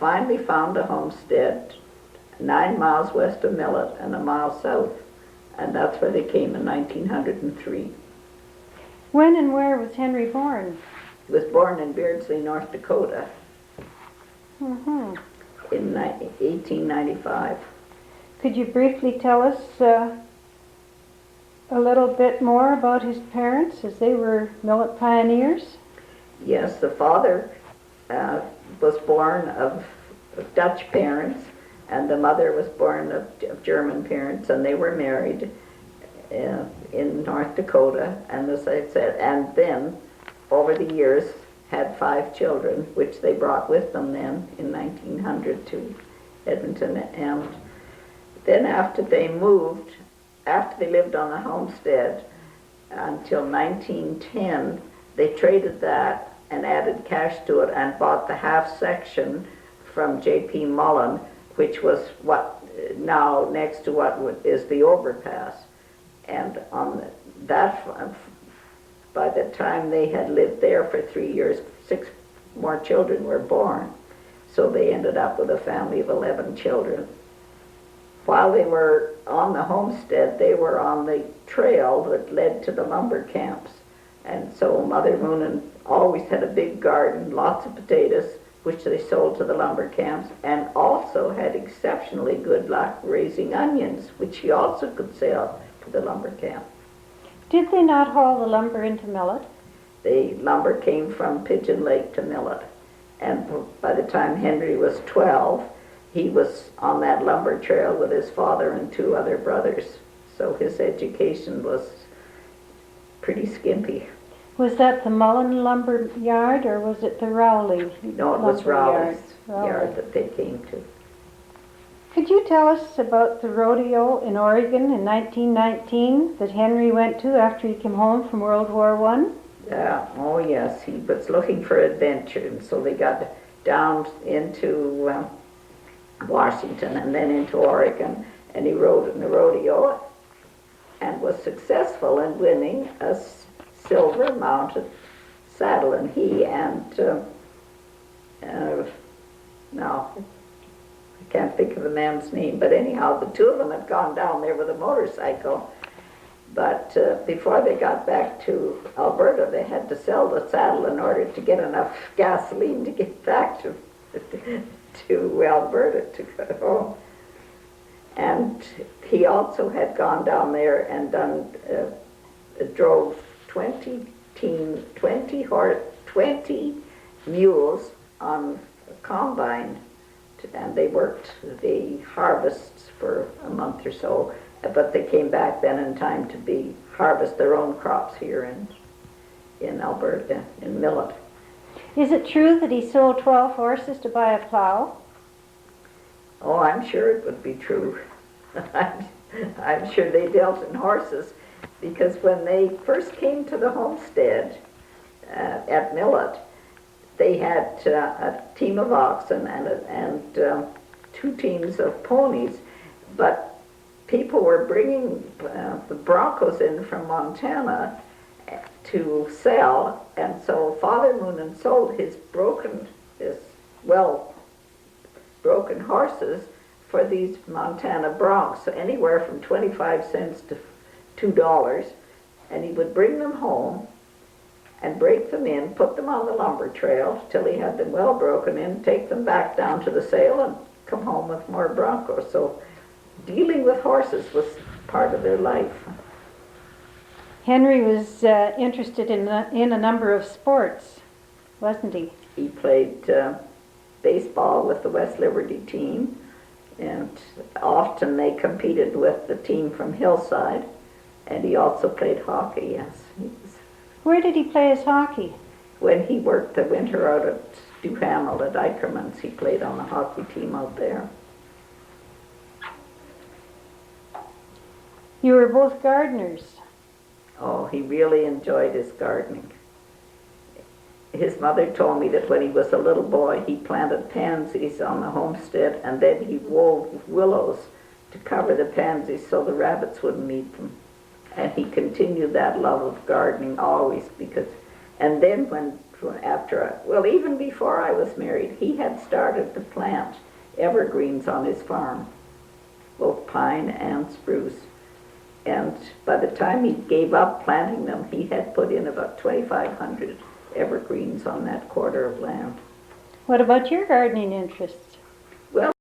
finally found a homestead 9 miles west of Millet and a mile south, and that's where they came in 1903. When and where was Henry born? He was born in Beardsley, North Dakota Mm-hmm. in 1895. Could you briefly tell us a little bit more about his parents, as they were millet pioneers? Yes, the father was born of Dutch parents, and the mother was born of German parents, and they were married in North Dakota, and as I said, and then over the years had 5 children, which they brought with them then in 1900 to Edmonton. And then after they moved, after they lived on the homestead until 1910, they traded that and added cash to it and bought the half section from J.P. Mullen, which was what now next to what is the overpass. And on that, by the time they had lived there for 3 years, 6 more children were born. So they ended up with a family of 11 children. While they were on the homestead, they were on the trail that led to the lumber camps. And so Mother Moonen always had a big garden, lots of potatoes, which they sold to the lumber camps, and also had exceptionally good luck raising onions, which she also could sell to the lumber camp. Did they not haul the lumber into Millet? The lumber came from Pigeon Lake to Millet. And by the time Henry was 12, he was on that lumber trail with his father and 2 other brothers. So his education was pretty skimpy. Was that the Mullen lumber yard, or was it the Rowley? No, it was Rowley's Rowley yard that they came to. Could you tell us about the rodeo in Oregon in 1919 that Henry went to after he came home from World War I? Oh yes, he was looking for adventure, and so they got down into Washington and then into Oregon, and he rode in the rodeo and was successful in winning a silver mounted saddle. And he and now I can't think of the man's name, but anyhow, the 2 of them had gone down there with a motorcycle. But before they got back to Alberta, they had to sell the saddle in order to get enough gasoline to get back to Alberta to go home. And he also had gone down there and drove 20 mules on a combine, and they worked the harvests for a month or so. But they came back then in time to harvest their own crops here in Alberta, in Millet. Is it true that he sold 12 horses to buy a plow? Oh, I'm sure it would be true. I'm sure they dealt in horses, because when they first came to the homestead at Millet, they had a team of oxen and 2 teams of ponies, but people were bringing the Broncos in from Montana to sell, and so Father Moonen sold his broken horses for these Montana broncs, so anywhere from 25 cents to $2, and he would bring them home and break them in, put them on the lumber trail till he had them well broken in, take them back down to the sale, and come home with more broncos. So dealing with horses was part of their life. Henry was interested in a number of sports, wasn't he? He played baseball with the West Liberty team, and often they competed with the team from Hillside, and he also played hockey, yes. Where did he play his hockey? When he worked the winter out at Duhamel at Eicherman's, he played on the hockey team out there. You were both gardeners. Oh, he really enjoyed his gardening. His mother told me that when he was a little boy, he planted pansies on the homestead, and then he wove willows to cover the pansies so the rabbits wouldn't eat them. And he continued that love of gardening always, and then when well, even before I was married, he had started to plant evergreens on his farm, both pine and spruce. And by the time he gave up planting them, he had put in about 2,500 evergreens on that quarter of land. What about your gardening interests? Well,